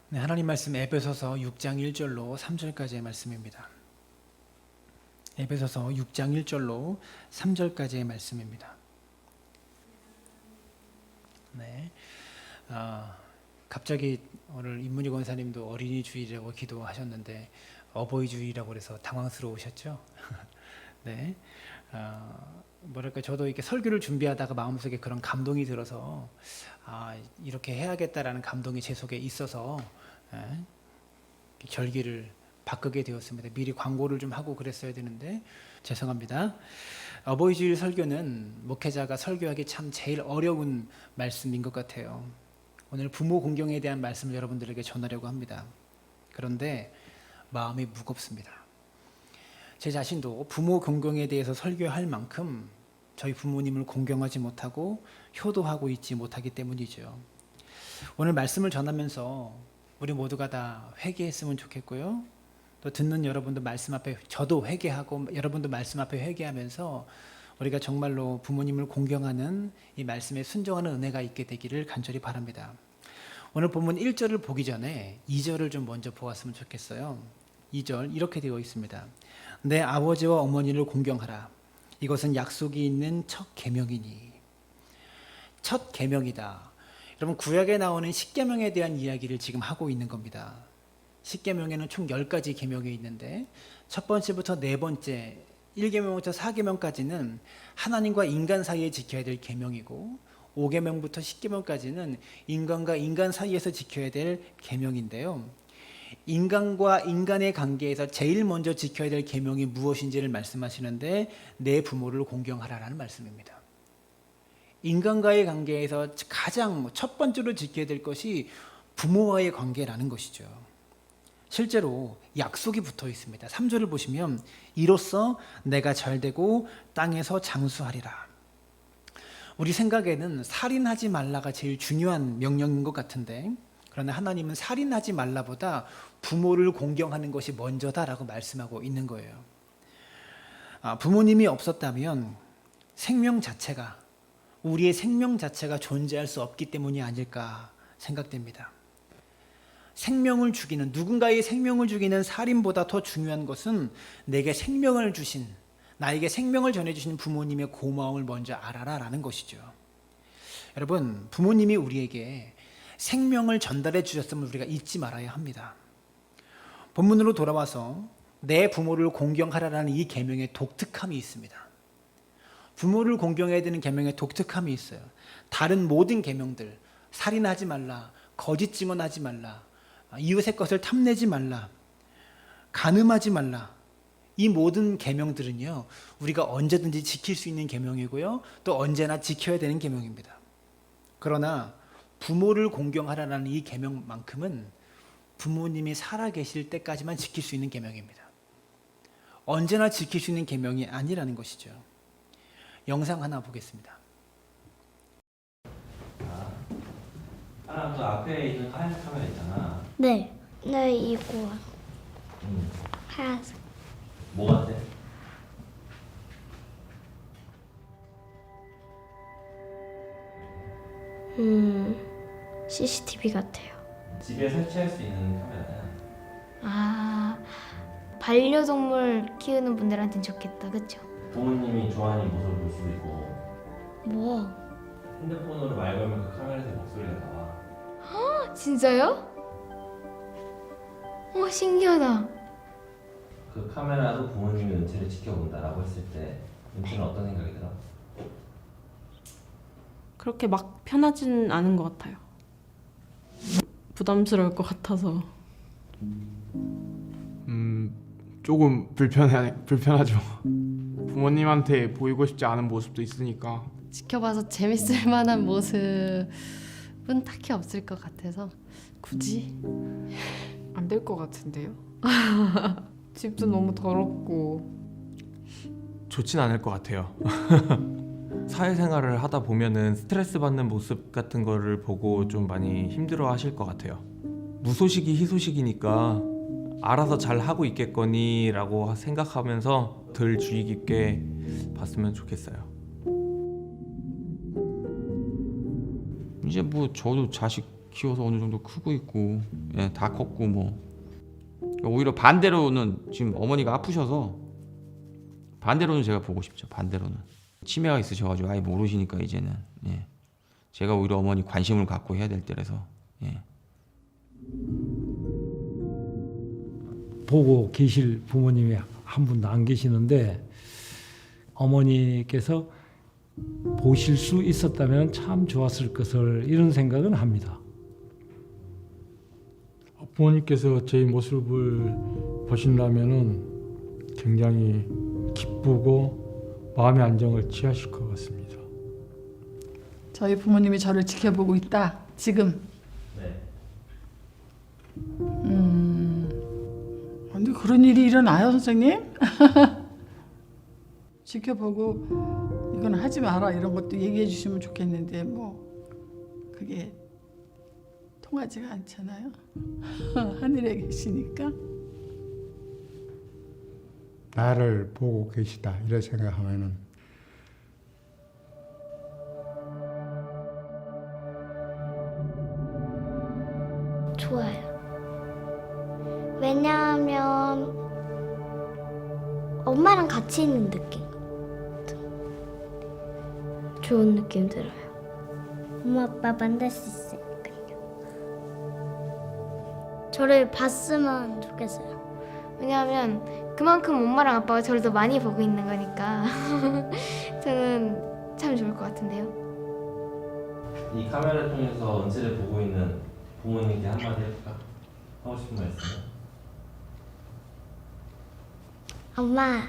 네, 하나님 말씀 에베소서 6장 1절로 3절까지의 말씀입니다. 에베소서 6장 1절로 3절까지의 말씀입니다. 네, 갑자기 오늘 임문희 권사님도 어린이 주일이라고 기도하셨는데 어버이 주일이라고 그래서 당황스러우셨죠? 네, 뭐랄까 저도 이렇게 설교를 준비하다가 마음속에 그런 감동이 들어서 이렇게 해야겠다라는 감동이 제 속에 있어서 절기를 바꾸게 되었습니다. 미리 광고를 좀 하고 그랬어야 되는데 죄송합니다. 어버이 주일 설교는 목회자가 설교하기 참 제일 어려운 말씀인 것 같아요. 오늘 부모 공경에 대한 말씀을 여러분들에게 전하려고 합니다. 그런데 마음이 무겁습니다. 제 자신도 부모 공경에 대해서 설교할 만큼 저희 부모님을 공경하지 못하고 효도하고 있지 못하기 때문이죠. 오늘 말씀을 전하면서 우리 모두가 다 회개했으면 좋겠고요. 또 듣는 여러분도 말씀 앞에 저도 회개하고 여러분도 말씀 앞에 회개하면서 우리가 정말로 부모님을 공경하는 이 말씀에 순종하는 은혜가 있게 되기를 간절히 바랍니다. 오늘 본문 1절을 보기 전에 2절을 좀 먼저 보았으면 좋겠어요. 2절 이렇게 되어 있습니다. 내 아버지와 어머니를 공경하라. 이것은 약속이 있는 첫 계명이니. 첫 계명이다. 여러분 구약에 나오는 십계명에 대한 이야기를 지금 하고 있는 겁니다. 십계명에는 총 10가지 계명이 있는데 첫 번째부터 네 번째 1계명부터 4계명까지는 하나님과 인간 사이에 지켜야 될 계명이고 5계명부터 10계명까지는 인간과 인간 사이에서 지켜야 될 계명인데요. 인간과 인간의 관계에서 제일 먼저 지켜야 될 계명이 무엇인지를 말씀하시는데 내 부모를 공경하라라는 말씀입니다. 인간과의 관계에서 가장 첫 번째로 지켜야 될 것이 부모와의 관계라는 것이죠. 실제로 약속이 붙어 있습니다. 3절을 보시면 이로써 내가 잘되고 땅에서 장수하리라. 우리 생각에는 살인하지 말라가 제일 중요한 명령인 것 같은데 그러나 하나님은 살인하지 말라보다 부모를 공경하는 것이 먼저다라고 말씀하고 있는 거예요. 부모님이 없었다면 우리의 생명 자체가 존재할 수 없기 때문이 아닐까 생각됩니다. 누군가의 생명을 죽이는 살인보다 더 중요한 것은 내게 생명을 주신, 나에게 생명을 전해주신 부모님의 고마움을 먼저 알아라라는 것이죠. 여러분, 부모님이 우리에게 생명을 전달해 주셨음을 우리가 잊지 말아야 합니다. 본문으로 돌아와서 내 부모를 공경하라라는 이 계명에 독특함이 있습니다. 부모를 공경해야 되는 계명에 독특함이 있어요. 다른 모든 계명들, 살인하지 말라, 거짓 증언하지 말라, 이웃의 것을 탐내지 말라, 간음하지 말라, 이 모든 계명들은요 우리가 언제든지 지킬 수 있는 계명이고요 또 언제나 지켜야 되는 계명입니다. 그러나 부모를 공경하라는 이 계명만큼은 부모님이 살아계실 때까지만 지킬 수 있는 계명입니다. 언제나 지킬 수 있는 계명이 아니라는 것이죠. 영상 하나 보겠습니다. 그 앞에 있는 하얀 카메라 있잖아. 네. 네, 이거 응. 하얀색. 뭐 같아? CCTV 같아요. 집에 설치할 수 있는 카메라야. 아, 반려동물 키우는 분들한테는 좋겠다, 그쵸? 부모님이 좋아하는 모습을 볼 수도 있고 뭐? 핸드폰으로 말 걸면 그 카메라에서 목소리가 나와. 진짜요? 신기하다. 그 카메라도 부모님의 은혜를 지켜본다라고 했을 때 은혜는 어떤 생각이 들어? 그렇게 막 편하진 않은 것 같아요. 부담스러울 것 같아서. 조금 불편하죠. 부모님한테 보이고 싶지 않은 모습도 있으니까. 지켜봐서 재밌을 만한 모습은 딱히 없을 것 같아서 굳이 안 될 것 같은데요? 집도 너무 더럽고 좋진 않을 것 같아요. 사회생활을 하다 보면은 스트레스 받는 모습 같은 거를 보고 좀 많이 힘들어 하실 것 같아요. 무소식이 희소식이니까 알아서 잘 하고 있겠거니 라고 생각하면서 덜 주의 깊게 봤으면 좋겠어요. 이제 뭐 저도 자식 키워서 어느 정도 크고 있고, 예, 다 컸고 뭐. 오히려 반대로는 지금 어머니가 아프셔서 반대로는 제가 보고 싶죠. 반대로는 치매가 있으셔가지고 아예 모르시니까 이제는, 예. 제가 오히려 어머니 관심을 갖고 해야 될 때라서, 예. 보고 계실 부모님이 한 분도 안 계시는데 어머니께서 보실 수 있었다면 참 좋았을 것을 이런 생각은 합니다. 부모님께서 제 모습을 보신다면은 굉장히 기쁘고 마음의 안정을 취하실 것 같습니다. 저희 부모님이 저를 지켜보고 있다. 지금. 네. 근데 그런 일이 일어나요, 선생님? 지켜보고 이건 하지 마라 이런 것도 얘기해 주시면 좋겠는데 뭐 그게 통하지가 않잖아요. 하늘에 계시니까. 나를 보고 계시다 이런 생각하면은 좋아요. 왜냐하면 엄마랑 같이 있는 느낌. 좋은 느낌 들어요. 엄마 아빠 만날 수 있으니까요. 저를 봤으면 좋겠어요. 왜냐하면 그만큼 엄마랑 아빠가 저를 더 많이 보고 있는 거니까 저는 참 좋을 것 같은데요. 이 카메라를 통해서 은채를 보고 있는 부모님께 한마디 해볼까? 하고 싶은 말 있어요? 엄마,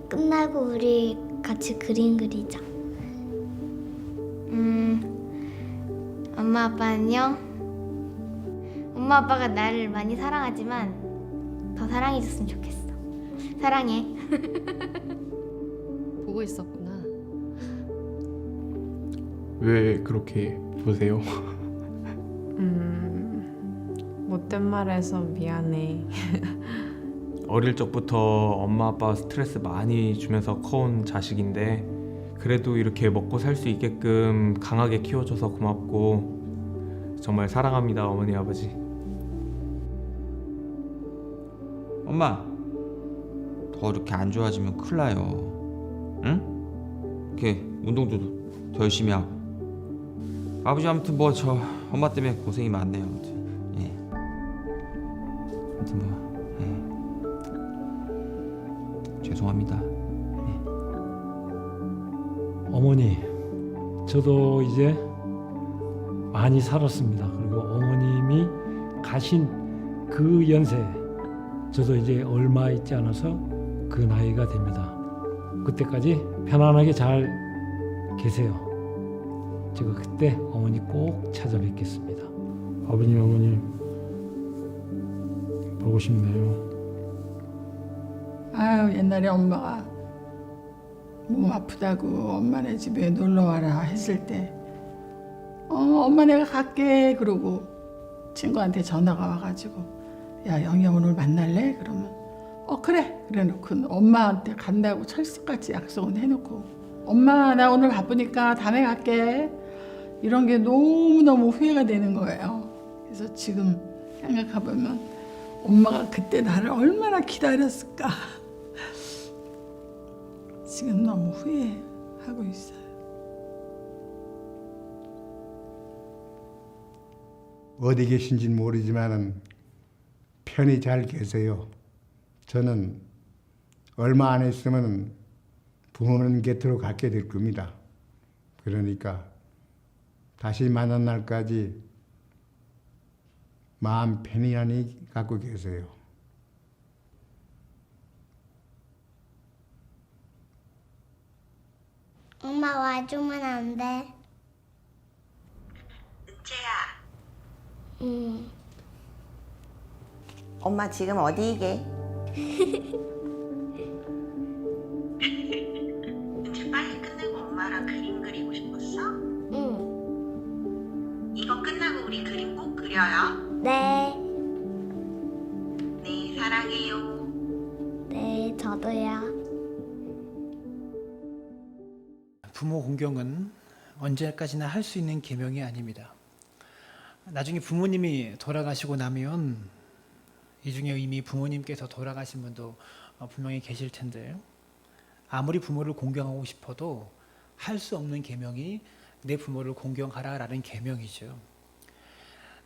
끝나고 우리 같이 그림 그리자. 엄마 아빠 안녕. 엄마 아빠가 나를 많이 사랑하지만 더 사랑해줬으면 좋겠어. 사랑해. 보고 있었구나. 왜 그렇게 보세요? 못된 말해서 미안해. 어릴 적부터 엄마 아빠 스트레스 많이 주면서 커온 자식인데 그래도 이렇게 먹고 살 수 있게끔 강하게 키워줘서 고맙고 정말 사랑합니다, 어머니 아버지. 엄마, 더 이렇게 안 좋아지면 큰일 나요. 응? 이렇게 운동도 더 열심히 하고. 아버지 아무튼 뭐 저 엄마 때문에 고생이 많네요. 아무튼, 예. 아무튼 뭐, 예. 죄송합니다. 어머니, 저도 이제 많이 살았습니다. 그리고 어머님이 가신 그 연세, 저도 이제 얼마 있지 않아서 그 나이가 됩니다. 그때까지 편안하게 잘 계세요. 제가 그때 어머니 꼭 찾아뵙겠습니다. 아버님, 어머님 보고 싶네요. 아유, 옛날에 엄마가 몸 아프다고 엄마네 집에 놀러 와라 했을 때 엄마 내가 갈게 그러고 친구한테 전화가 와가지고 야, 영희야 오늘 만날래? 그러면 그래 그래놓고 엄마한테 간다고 철석같이 약속은 해놓고 엄마 나 오늘 바쁘니까 다음에 갈게 이런 게 너무너무 후회가 되는 거예요. 그래서 지금 생각해보면 엄마가 그때 나를 얼마나 기다렸을까. 지금 너무 후회하고 있어요. 어디 계신지는 모르지만은 편히 잘 계세요. 저는 얼마 안 있으면 부모님 곁으로 갖게 될 겁니다. 그러니까 다시 만난 날까지 마음 편히 갖고 계세요. 엄마 와주면 안 돼? 은채야. 엄마 지금 어디게? 은채 빨리 끝내고 엄마랑 그림 그리고 싶었어? 응. 이거 끝나고 우리 그림 꼭 그려요. 네. 네, 사랑해요. 네, 저도요. 부모 공경은 언제까지나 할 수 있는 계명이 아닙니다. 나중에 부모님이 돌아가시고 나면 이 중에 이미 부모님께서 돌아가신 분도 분명히 계실 텐데 아무리 부모를 공경하고 싶어도 할 수 없는 계명이 내 부모를 공경하라라는 계명이죠.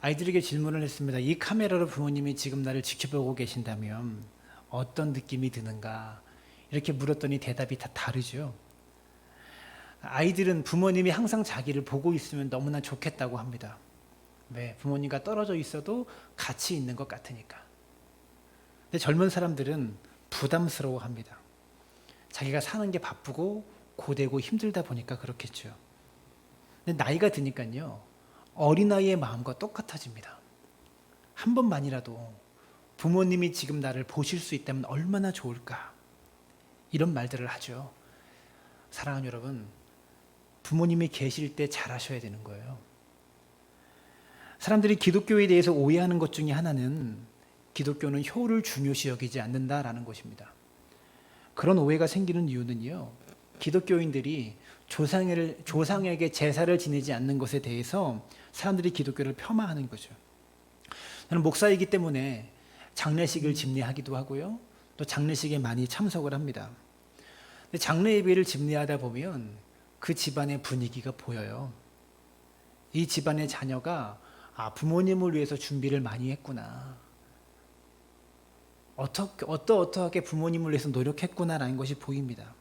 아이들에게 질문을 했습니다. 이 카메라로 부모님이 지금 나를 지켜보고 계신다면 어떤 느낌이 드는가? 이렇게 물었더니 대답이 다 다르죠. 아이들은 부모님이 항상 자기를 보고 있으면 너무나 좋겠다고 합니다. 왜? 부모님과 떨어져 있어도 같이 있는 것 같으니까. 근데 젊은 사람들은 부담스러워합니다. 자기가 사는 게 바쁘고 고되고 힘들다 보니까 그렇겠죠. 근데 나이가 드니까요, 어린아이의 마음과 똑같아집니다. 한 번만이라도 부모님이 지금 나를 보실 수 있다면 얼마나 좋을까? 이런 말들을 하죠. 사랑하는 여러분, 부모님이 계실 때 잘하셔야 되는 거예요. 사람들이 기독교에 대해서 오해하는 것 중에 하나는 기독교는 효를 중요시 여기지 않는다라는 것입니다. 그런 오해가 생기는 이유는요, 기독교인들이 조상에게 제사를 지내지 않는 것에 대해서 사람들이 기독교를 폄하하는 거죠. 저는 목사이기 때문에 장례식을 집례하기도 하고요, 또 장례식에 많이 참석을 합니다. 근데 장례 예배를 집례하다 보면 그 집안의 분위기가 보여요. 이 집안의 자녀가 부모님을 위해서 준비를 많이 했구나. 어떠하게 부모님을 위해서 노력했구나라는 것이 보입니다.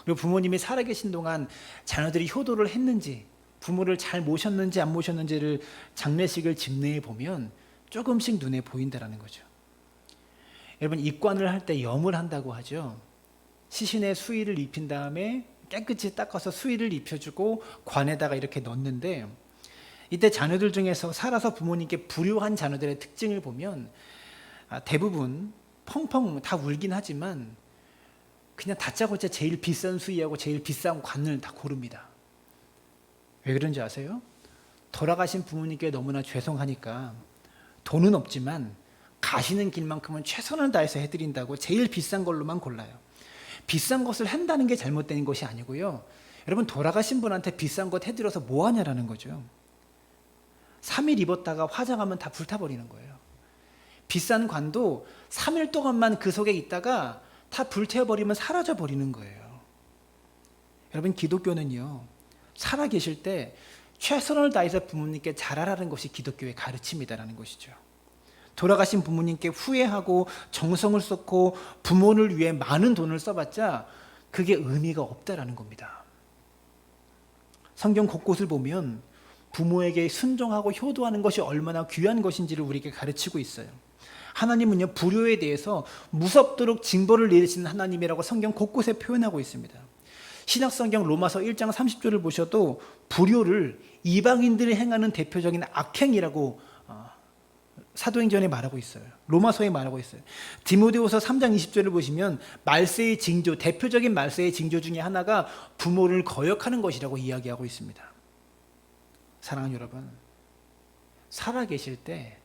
그리고 부모님이 살아계신 동안 자녀들이 효도를 했는지, 부모를 잘 모셨는지 안 모셨는지를 장례식을 집례해 보면 조금씩 눈에 보인다는 거죠. 여러분, 입관을 할 때 염을 한다고 하죠. 시신에 수의를 입힌 다음에 깨끗이 닦아서 수의를 입혀주고 관에다가 이렇게 넣는데, 이때 자녀들 중에서 살아서 부모님께 불효한 자녀들의 특징을 보면 대부분 펑펑 다 울긴 하지만 그냥 다짜고짜 제일 비싼 수의하고 제일 비싼 관을 다 고릅니다. 왜 그런지 아세요? 돌아가신 부모님께 너무나 죄송하니까 돈은 없지만 가시는 길만큼은 최선을 다해서 해드린다고 제일 비싼 걸로만 골라요. 비싼 것을 한다는 게 잘못된 것이 아니고요, 여러분, 돌아가신 분한테 비싼 것 해드려서 뭐 하냐라는 거죠. 3일 입었다가 화장하면 다 불타버리는 거예요. 비싼 관도 3일 동안만 그 속에 있다가 다 불태워버리면 사라져버리는 거예요. 여러분, 기독교는요, 살아계실 때 최선을 다해서 부모님께 잘하라는 것이 기독교의 가르침이다라는 것이죠. 돌아가신 부모님께 후회하고 정성을 쏟고 부모를 위해 많은 돈을 써봤자 그게 의미가 없다라는 겁니다. 성경 곳곳을 보면 부모에게 순종하고 효도하는 것이 얼마나 귀한 것인지를 우리에게 가르치고 있어요. 하나님은요, 불효에 대해서 무섭도록 징벌을 내리시는 하나님이라고 성경 곳곳에 표현하고 있습니다. 신약성경 로마서 1장 30절을 보셔도 불효를 이방인들이 행하는 대표적인 악행이라고 사도행전에 말하고 있어요. 로마서에 말하고 있어요. 디모데후서 3장 20절을 보시면 말세의 징조, 대표적인 말세의 징조 중에 하나가 부모를 거역하는 것이라고 이야기하고 있습니다. 사랑하는 여러분, 살아계실 때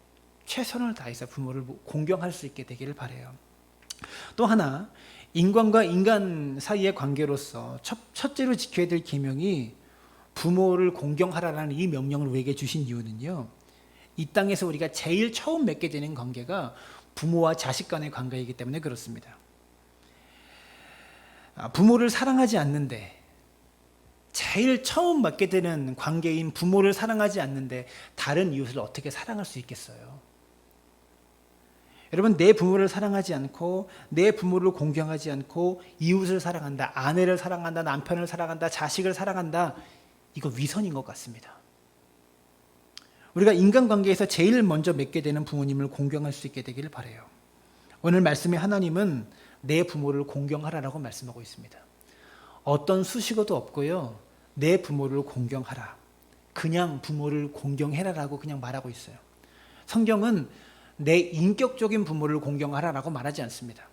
최선을 다해서 부모를 공경할 수 있게 되기를 바라요. 또 하나, 인간과 인간 사이의 관계로서 첫째로 지켜야 될 계명이 부모를 공경하라는 이 명령을 우리에게 주신 이유는요, 이 땅에서 우리가 제일 처음 맺게 되는 관계가 부모와 자식 간의 관계이기 때문에 그렇습니다. 부모를 사랑하지 않는데, 제일 처음 맡게 되는 관계인 부모를 사랑하지 않는데 다른 이웃을 어떻게 사랑할 수 있겠어요? 여러분, 내 부모를 사랑하지 않고 내 부모를 공경하지 않고 이웃을 사랑한다, 아내를 사랑한다, 남편을 사랑한다, 자식을 사랑한다, 이거 위선인 것 같습니다. 우리가 인간관계에서 제일 먼저 맺게 되는 부모님을 공경할 수 있게 되기를 바라요. 오늘 말씀에 하나님은 내 부모를 공경하라라고 말씀하고 있습니다. 어떤 수식어도 없고요, 내 부모를 공경하라, 그냥 부모를 공경해라라고 그냥 말하고 있어요. 성경은 내 인격적인 부모를 공경하라라고 말하지 않습니다.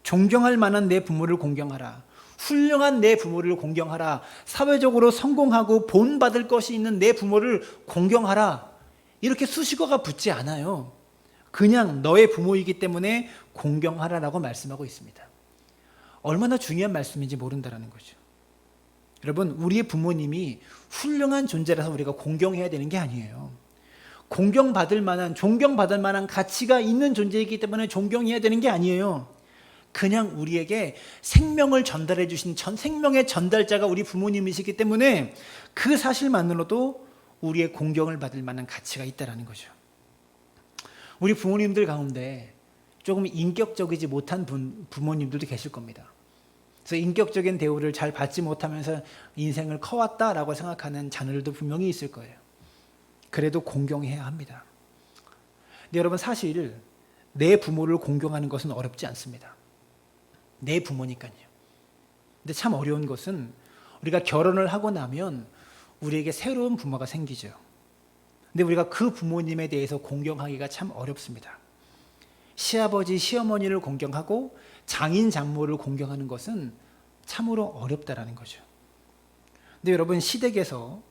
존경할 만한 내 부모를 공경하라, 훌륭한 내 부모를 공경하라, 사회적으로 성공하고 본받을 것이 있는 내 부모를 공경하라, 이렇게 수식어가 붙지 않아요. 그냥 너의 부모이기 때문에 공경하라라고 말씀하고 있습니다. 얼마나 중요한 말씀인지 모른다는 거죠. 여러분, 우리의 부모님이 훌륭한 존재라서 우리가 공경해야 되는 게 아니에요. 공경받을 만한, 존경받을 만한 가치가 있는 존재이기 때문에 존경해야 되는 게 아니에요. 그냥 우리에게 생명을 전달해 주신 생명의 전달자가 우리 부모님이시기 때문에 그 사실만으로도 우리의 공경을 받을 만한 가치가 있다는 거죠. 우리 부모님들 가운데 조금 인격적이지 못한 부모님들도 계실 겁니다. 그래서 인격적인 대우를 잘 받지 못하면서 인생을 커왔다라고 생각하는 자녀들도 분명히 있을 거예요. 그래도 공경해야 합니다. 근데 여러분, 사실 내 부모를 공경하는 것은 어렵지 않습니다. 내 부모니까요. 근데 참 어려운 것은 우리가 결혼을 하고 나면 우리에게 새로운 부모가 생기죠. 근데 우리가 그 부모님에 대해서 공경하기가 참 어렵습니다. 시아버지, 시어머니를 공경하고 장인, 장모를 공경하는 것은 참으로 어렵다라는 거죠. 근데 여러분, 시댁에서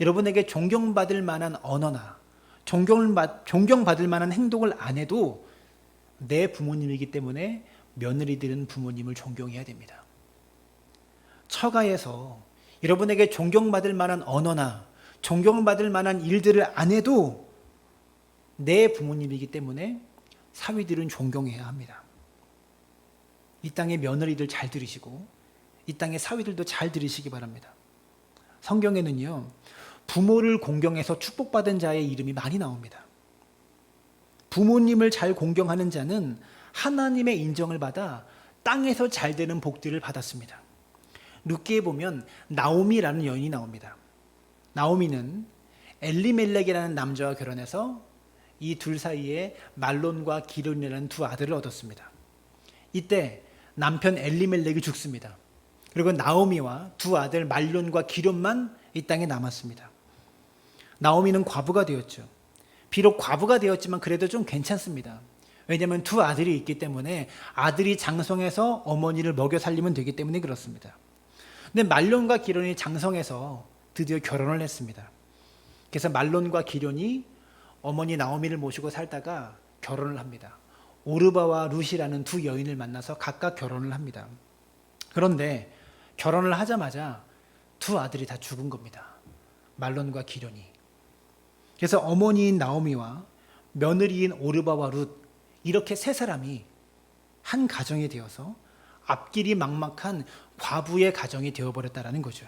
여러분에게 존경받을 만한 언어나 존경받을 만한 행동을 안 해도 내 부모님이기 때문에 며느리들은 부모님을 존경해야 됩니다. 처가에서 여러분에게 존경받을 만한 언어나 존경받을 만한 일들을 안 해도 내 부모님이기 때문에 사위들은 존경해야 합니다. 이 땅의 며느리들 잘 들으시고 이 땅의 사위들도 잘 들으시기 바랍니다. 성경에는요, 부모를 공경해서 축복받은 자의 이름이 많이 나옵니다. 부모님을 잘 공경하는 자는 하나님의 인정을 받아 땅에서 잘 되는 복들을 받았습니다. 룻기에 보면 나오미라는 여인이 나옵니다. 나오미는 엘리멜렉이라는 남자와 결혼해서 이 둘 사이에 말론과 기론이라는 두 아들을 얻었습니다. 이때 남편 엘리멜렉이 죽습니다. 그리고 나오미와 두 아들 말론과 기론만 이 땅에 남았습니다. 나오미는 과부가 되었죠. 비록 과부가 되었지만 그래도 좀 괜찮습니다. 왜냐하면 두 아들이 있기 때문에 아들이 장성해서 어머니를 먹여 살리면 되기 때문에 그렇습니다. 근데 말론과 기론이 장성해서 드디어 결혼을 했습니다. 그래서 말론과 기론이 어머니 나오미를 모시고 살다가 결혼을 합니다. 오르바와 룻이라는 두 여인을 만나서 각각 결혼을 합니다. 그런데 결혼을 하자마자 두 아들이 다 죽은 겁니다. 말론과 기론이. 그래서 어머니인 나오미와 며느리인 오르바와 룻, 이렇게 세 사람이 한 가정이 되어서 앞길이 막막한 과부의 가정이 되어버렸다는 거죠.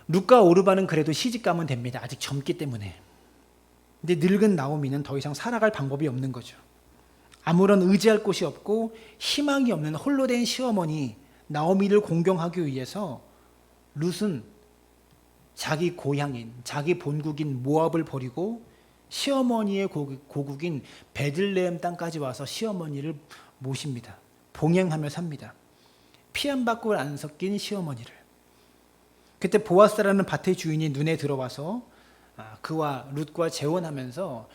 룻과 오르바는 그래도 시집가면 됩니다. 아직 젊기 때문에. 근데 늙은 나오미는 더 이상 살아갈 방법이 없는 거죠. 아무런 의지할 곳이 없고 희망이 없는 홀로 된 시어머니 나오미를 공경하기 위해서 룻은 자기 고향인, 자기 본국인 모압을 버리고 시어머니의 고국인 베들레헴 땅까지 와서 시어머니를 모십니다. 봉행하며 삽니다. 피 한 방울 안 섞인 시어머니를. 그때 보아스라는 밭의 주인이 눈에 들어와서 그와 룻과 재혼하면서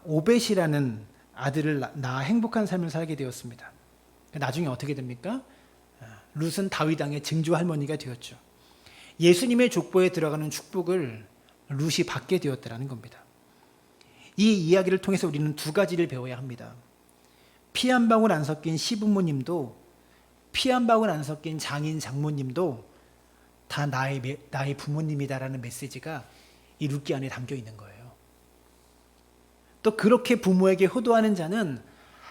오벳이라는 아들을 낳아 행복한 삶을 살게 되었습니다. 나중에 어떻게 됩니까? 룻은 다윗 왕의 증조 할머니가 되었죠. 예수님의 족보에 들어가는 축복을 룻이 받게 되었다는 겁니다. 이 이야기를 통해서 우리는 두 가지를 배워야 합니다. 피 한 방울 안 섞인 시부모님도 피 한 방울 안 섞인 장인 장모님도 다 나의 부모님이다라는 메시지가 이 룻기 안에 담겨 있는 거예요. 또 그렇게 부모에게 효도하는 자는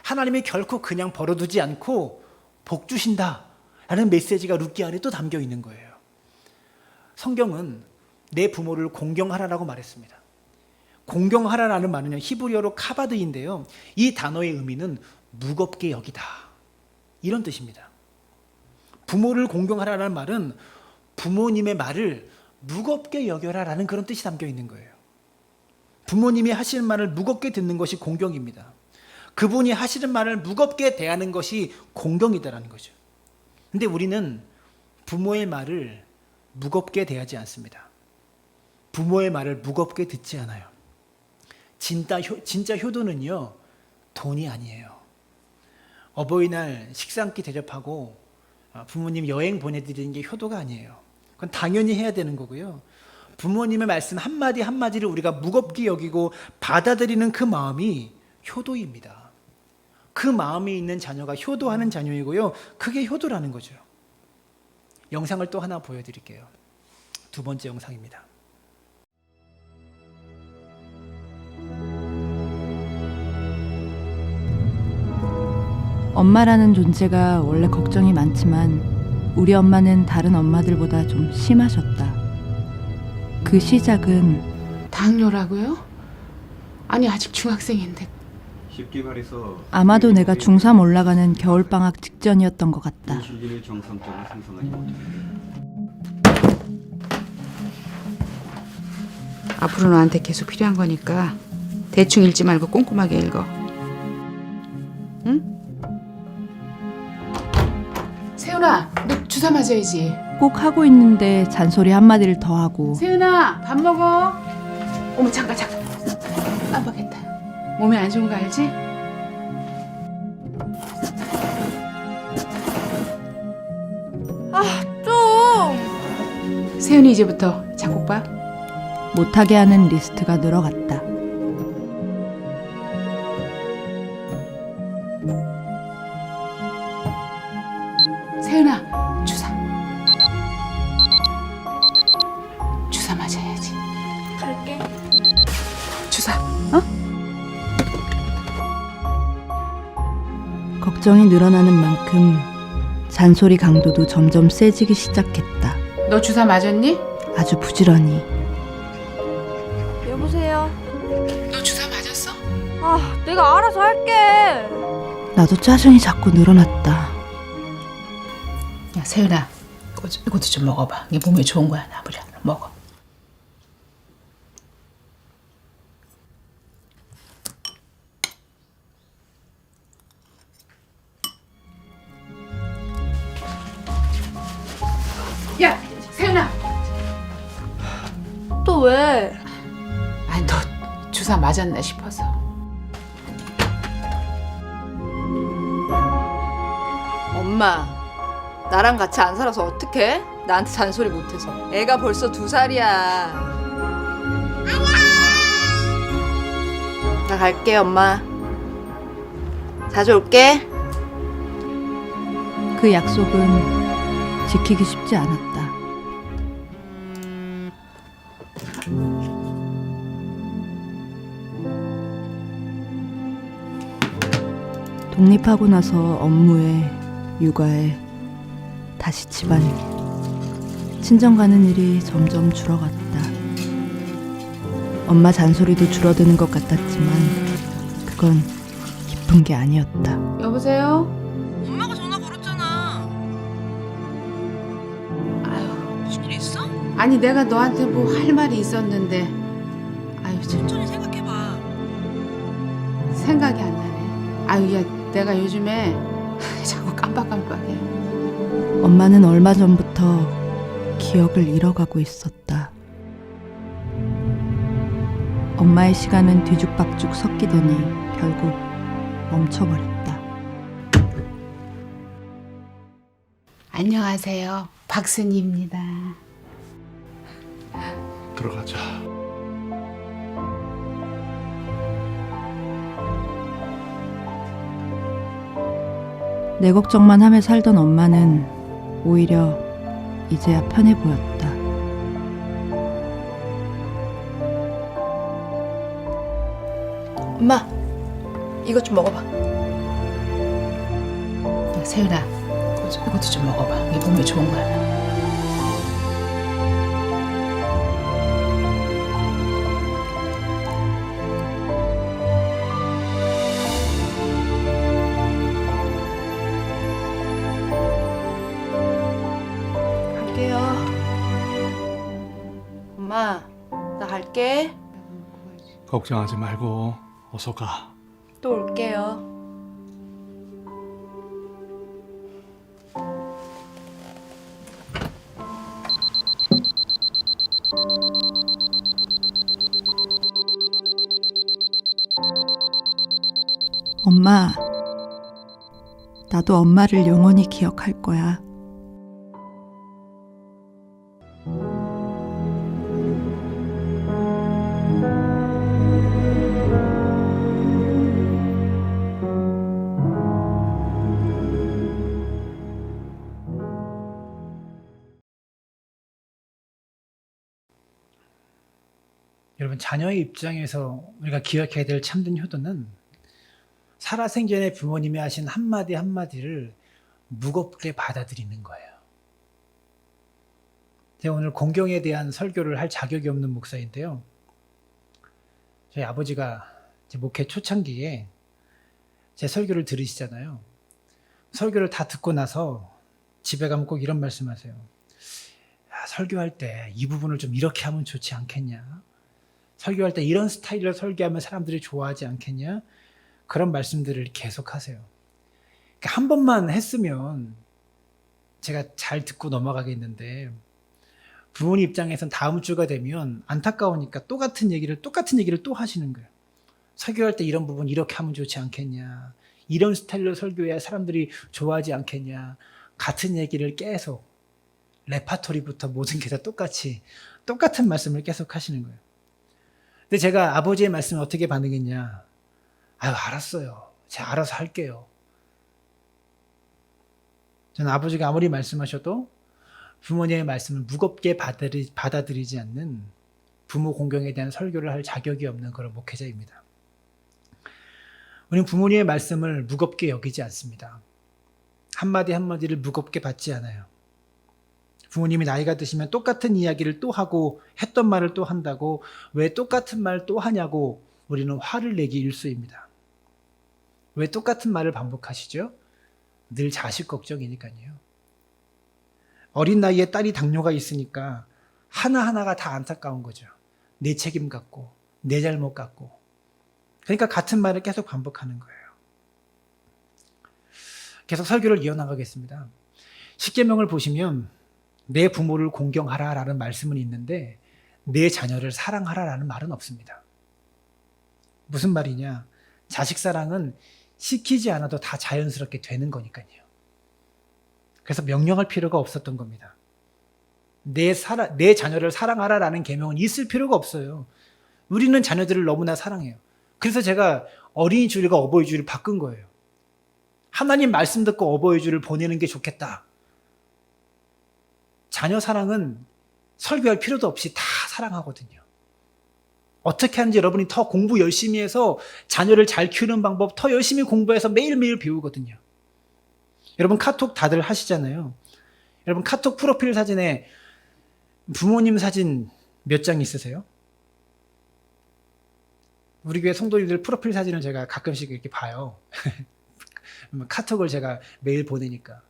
하나님이 결코 그냥 벌어두지 않고 복 주신다라는 메시지가 룻기 안에 또 담겨 있는 거예요. 성경은 내 부모를 공경하라라고 말했습니다. 공경하라라는 말은 히브리어로 카바드인데요. 이 단어의 의미는 무겁게 여기다, 이런 뜻입니다. 부모를 공경하라라는 말은 부모님의 말을 무겁게 여겨라라는 그런 뜻이 담겨 있는 거예요. 부모님이 하시는 말을 무겁게 듣는 것이 공경입니다. 그분이 하시는 말을 무겁게 대하는 것이 공경이다라는 거죠. 근데 우리는 부모의 말을 무겁게 대하지 않습니다. 부모의 말을 무겁게 듣지 않아요. 진짜 효도는요, 돈이 아니에요. 어버이날 식사 한 끼 대접하고 부모님 여행 보내드리는 게 효도가 아니에요. 그건 당연히 해야 되는 거고요. 부모님의 말씀 한마디 한마디를 우리가 무겁게 여기고 받아들이는 그 마음이 효도입니다. 그 마음이 있는 자녀가 효도하는 자녀이고요. 그게 효도라는 거죠. 영상을 또 하나 보여드릴게요. 두 번째 영상입니다. 엄마라는 존재가 원래 걱정이 많지만 우리 엄마는 다른 엄마들보다 좀 심하셨다. 그 시작은 당뇨라고요? 아니 아직 중학생인데. 쉽게 말해서 아마도 내가 중3 올라가는 겨울방학 직전이었던 것 같다. 인슐린을 정상적으로 생성하지 못해. 앞으로 너한테 계속 필요한 거니까 대충 읽지 말고 꼼꼼하게 읽어. 응? 세훈아, 너 주사 맞아야지. 꼭 하고 있는데 잔소리 한마디를 더 하고 세훈아, 밥 먹어. 어머 잠깐. 깜빡했다. 몸에 안 좋은 거 알지? 좀. 세훈이 이제부터 작곡 봐. 못하게 하는 리스트가 늘어갔다. 세훈아, 주사 맞아야지. 갈게. 주사, 어? 걱정이 늘어나는 만큼 잔소리 강도도 점점 세지기 시작했다. 너 주사 맞았니? 아주 부지런히. 여보세요. 너 주사 맞았어? 아, 내가 알아서 할게. 나도 짜증이 자꾸 늘어났다. 야 세훈아, 이것도 좀 먹어봐. 이게 몸에 좋은 거야, 나부려. 먹어. 야, 세훈아. 또 왜? 아니 너 주사 맞았나 싶어서. 엄마, 나랑 같이 안 살아서 어떡해? 나한테 잔소리 못해서. 애가 벌써 2살이야. 나 갈게, 엄마. 자주 올게. 그 약속은 지키기 쉽지 않았다. 독립하고 나서 업무에, 육아에, 다시 집안일. 친정 가는 일이 점점 줄어갔다. 엄마 잔소리도 줄어드는 것 같았지만 그건 기쁜 게 아니었다. 여보세요? 엄마가 전화 걸었잖아. 무슨 일 있어? 아니 내가 너한테 뭐 할 말이 있었는데. 아유 천천히 생각해봐. 생각이 안 나네. 아유 야 내가 요즘에 자꾸 깜빡깜빡해. 엄마는 얼마 전부터 기억을 잃어가고 있었다. 엄마의 시간은 뒤죽박죽 섞이더니 결국 멈춰버렸다. 안녕하세요. 박순희입니다. 들어가자. 내 걱정만 하며 살던 엄마는 오히려 이제야 편해 보였다. 엄마, 이것 좀 먹어봐. 야, 세윤아, 이것도 좀 먹어봐. 이게 몸에 좋은 거야. 갈게요. 엄마, 나 갈게. 걱정하지 말고 어서 가. 또 올게요. 엄마, 나도 엄마를 영원히 기억할 거야. 여러분, 자녀의 입장에서 우리가 기억해야 될 참된 효도는 살아생전에 부모님이 하신 한마디 한마디를 무겁게 받아들이는 거예요. 제가 오늘 공경에 대한 설교를 할 자격이 없는 목사인데요. 저희 아버지가 제 목회 초창기에 제 설교를 들으시잖아요. 설교를 다 듣고 나서 집에 가면 꼭 이런 말씀하세요. 야, 설교할 때 이 부분을 좀 이렇게 하면 좋지 않겠냐? 설교할 때 이런 스타일로 설교하면 사람들이 좋아하지 않겠냐? 그런 말씀들을 계속 하세요. 그러니까 한 번만 했으면 제가 잘 듣고 넘어가겠는데 부모님 입장에선 다음 주가 되면 안타까우니까 똑같은 얘기를 또 하시는 거예요. 설교할 때 이런 부분 이렇게 하면 좋지 않겠냐? 이런 스타일로 설교해야 사람들이 좋아하지 않겠냐? 같은 얘기를 계속 레파토리부터 모든 게 다 똑같은 말씀을 계속 하시는 거예요. 근데 제가 아버지의 말씀에 어떻게 반응했냐? 아유, 알았어요. 제가 알아서 할게요. 저는 아버지가 아무리 말씀하셔도 부모님의 말씀을 무겁게 받아들이지 않는 부모 공경에 대한 설교를 할 자격이 없는 그런 목회자입니다. 우리는 부모님의 말씀을 무겁게 여기지 않습니다. 한마디 한마디를 무겁게 받지 않아요. 부모님이 나이가 드시면 똑같은 이야기를 또 하고 했던 말을 또 한다고 왜 똑같은 말 또 하냐고 우리는 화를 내기 일쑤입니다. 왜 똑같은 말을 반복하시죠? 늘 자식 걱정이니까요. 어린 나이에 딸이 당뇨가 있으니까 하나하나가 다 안타까운 거죠. 내 책임 같고 내 잘못 같고. 그러니까 같은 말을 계속 반복하는 거예요. 계속 설교를 이어나가겠습니다. 십계명을 보시면 내 부모를 공경하라라는 말씀은 있는데 내 자녀를 사랑하라라는 말은 없습니다. 무슨 말이냐? 자식 사랑은 시키지 않아도 다 자연스럽게 되는 거니까요. 그래서 명령할 필요가 없었던 겁니다. 내 자녀를 사랑하라라는 계명은 있을 필요가 없어요. 우리는 자녀들을 너무나 사랑해요. 그래서 제가 어린이 주일과 어버이 주일을 바꾼 거예요. 하나님 말씀 듣고 어버이 주일을 보내는 게 좋겠다. 자녀 사랑은 설교할 필요도 없이 다 사랑하거든요. 어떻게 하는지 여러분이 더 공부 열심히 해서 자녀를 잘 키우는 방법 더 열심히 공부해서 매일매일 배우거든요. 여러분 카톡 다들 하시잖아요. 여러분 카톡 프로필 사진에 부모님 사진 몇 장 있으세요? 우리 교회 성도님들 프로필 사진을 제가 가끔씩 이렇게 봐요. 카톡을 제가 매일 보내니까.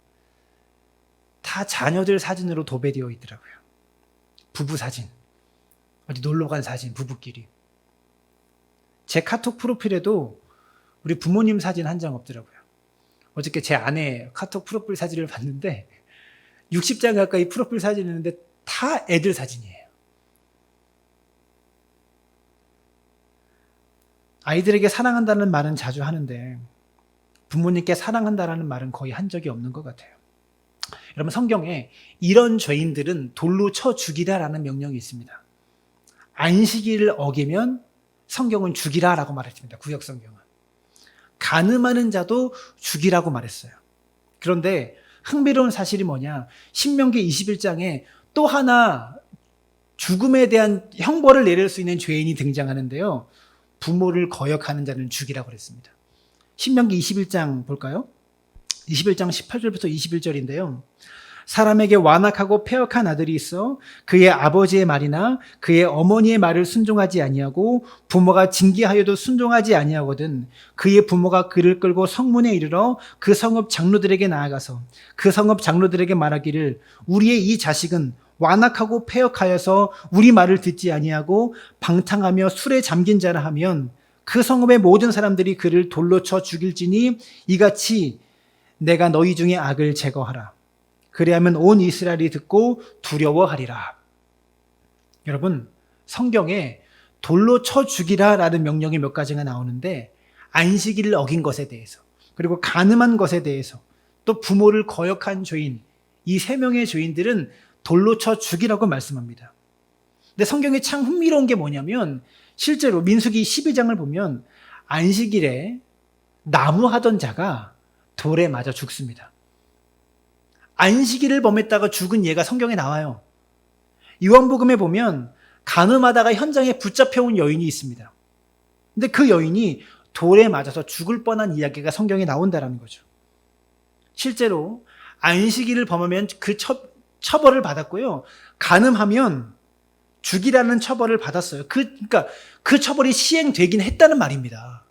다 자녀들 사진으로 도배되어 있더라고요. 부부 사진. 어디 놀러 간 사진, 부부끼리. 제 카톡 프로필에도 우리 부모님 사진 한 장 없더라고요. 어저께 제 아내 카톡 프로필 사진을 봤는데 60장 가까이 프로필 사진이 있는데 다 애들 사진이에요. 아이들에게 사랑한다는 말은 자주 하는데 부모님께 사랑한다라는 말은 거의 한 적이 없는 것 같아요. 여러분 성경에 이런 죄인들은 돌로 쳐 죽이라라는 명령이 있습니다. 안식일을 어기면 성경은 죽이라라고 말했습니다. 구약 성경은. 간음하는 자도 죽이라고 말했어요. 그런데 흥미로운 사실이 뭐냐? 신명기 21장에 또 하나 죽음에 대한 형벌을 내릴 수 있는 죄인이 등장하는데요. 부모를 거역하는 자는 죽이라고 그랬습니다. 신명기 21장 볼까요? 21장 18절부터 21절인데요. 사람에게 완악하고 패역한 아들이 있어 그의 아버지의 말이나 그의 어머니의 말을 순종하지 아니하고 부모가 징계하여도 순종하지 아니하거든 그의 부모가 그를 끌고 성문에 이르러 그 성읍 장로들에게 나아가서 그 성읍 장로들에게 말하기를 우리의 이 자식은 완악하고 패역하여서 우리 말을 듣지 아니하고 방탕하며 술에 잠긴 자라 하면 그 성읍의 모든 사람들이 그를 돌로 쳐 죽일지니 이같이 내가 너희 중에 악을 제거하라. 그리하면 온 이스라엘이 듣고 두려워하리라. 여러분, 성경에 돌로 쳐 죽이라라는 명령이 몇 가지가 나오는데 안식일을 어긴 것에 대해서 그리고 간음한 것에 대해서 또 부모를 거역한 죄인 이 세 명의 죄인들은 돌로 쳐 죽이라고 말씀합니다. 근데 성경에 참 흥미로운 게 뭐냐면 실제로 민수기 12장을 보면 안식일에 나무하던 자가 돌에 맞아 죽습니다. 안식일을 범했다가 죽은 예가 성경에 나와요. 요한복음에 보면 간음하다가 현장에 붙잡혀온 여인이 있습니다. 근데 그 여인이 돌에 맞아서 죽을 뻔한 이야기가 성경에 나온다라는 거죠. 실제로 안식일을 범하면 그 처벌을 받았고요. 간음하면 죽이라는 처벌을 받았어요. 그러니까 그 처벌이 시행되긴 했다는 말입니다.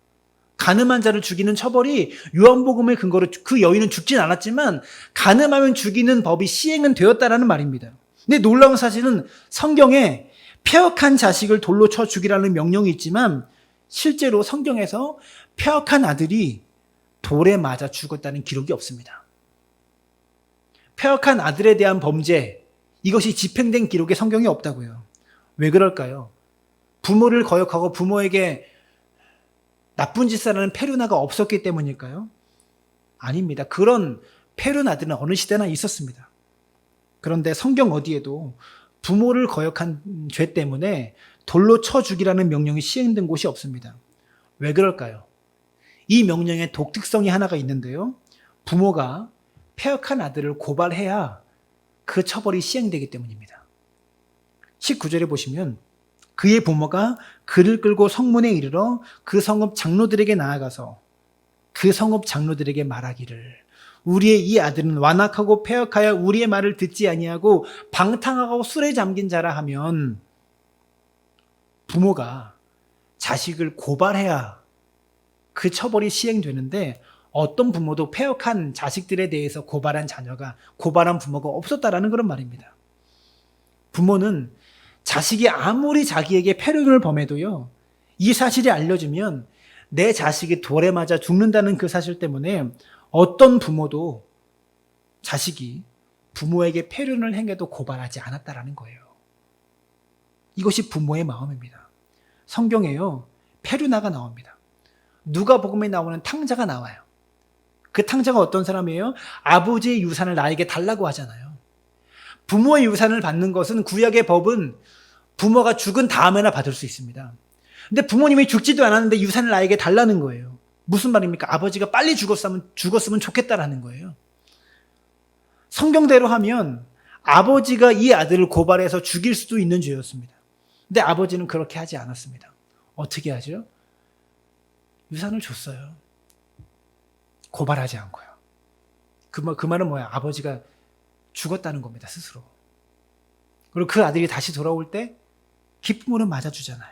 간음한 자를 죽이는 처벌이 요한복음의 근거로 그 여인은 죽진 않았지만 간음하면 죽이는 법이 시행은 되었다라는 말입니다. 근데 놀라운 사실은 성경에 폐역한 자식을 돌로 쳐 죽이라는 명령이 있지만 실제로 성경에서 폐역한 아들이 돌에 맞아 죽었다는 기록이 없습니다. 폐역한 아들에 대한 범죄, 이것이 집행된 기록에 성경에 없다고요. 왜 그럴까요? 부모를 거역하고 부모에게 나쁜 짓을 하는 페루나가 없었기 때문일까요? 아닙니다. 그런 페루나들은 어느 시대나 있었습니다. 그런데 성경 어디에도 부모를 거역한 죄 때문에 돌로 쳐 죽이라는 명령이 시행된 곳이 없습니다. 왜 그럴까요? 이 명령의 독특성이 하나가 있는데요. 부모가 폐역한 아들을 고발해야 그 처벌이 시행되기 때문입니다. 19절에 보시면 그의 부모가 그를 끌고 성문에 이르러 그 성읍 장로들에게 나아가서 그 성읍 장로들에게 말하기를 우리의 이 아들은 완악하고 폐역하여 우리의 말을 듣지 아니하고 방탕하고 술에 잠긴 자라 하면 부모가 자식을 고발해야 그 처벌이 시행되는데 어떤 부모도 폐역한 자식들에 대해서 고발한 부모가 없었다라는 그런 말입니다. 부모는 자식이 아무리 자기에게 폐륜을 범해도요, 이 사실이 알려지면 내 자식이 돌에 맞아 죽는다는 그 사실 때문에 어떤 부모도 자식이 부모에게 폐륜을 행해도 고발하지 않았다라는 거예요. 이것이 부모의 마음입니다. 성경에요, 페루나가 나옵니다. 누가복음에 나오는 탕자가 나와요. 그 탕자가 어떤 사람이에요? 아버지의 유산을 나에게 달라고 하잖아요. 부모의 유산을 받는 것은 구약의 법은 부모가 죽은 다음에나 받을 수 있습니다. 근데 부모님이 죽지도 않았는데 유산을 나에게 달라는 거예요. 무슨 말입니까? 아버지가 빨리 죽었으면 좋겠다라는 거예요. 성경대로 하면 아버지가 이 아들을 고발해서 죽일 수도 있는 죄였습니다. 근데 아버지는 그렇게 하지 않았습니다. 어떻게 하죠? 유산을 줬어요. 고발하지 않고요. 그 말은 뭐야? 아버지가 죽었다는 겁니다, 스스로. 그리고 그 아들이 다시 돌아올 때 기쁨으로 맞아주잖아요.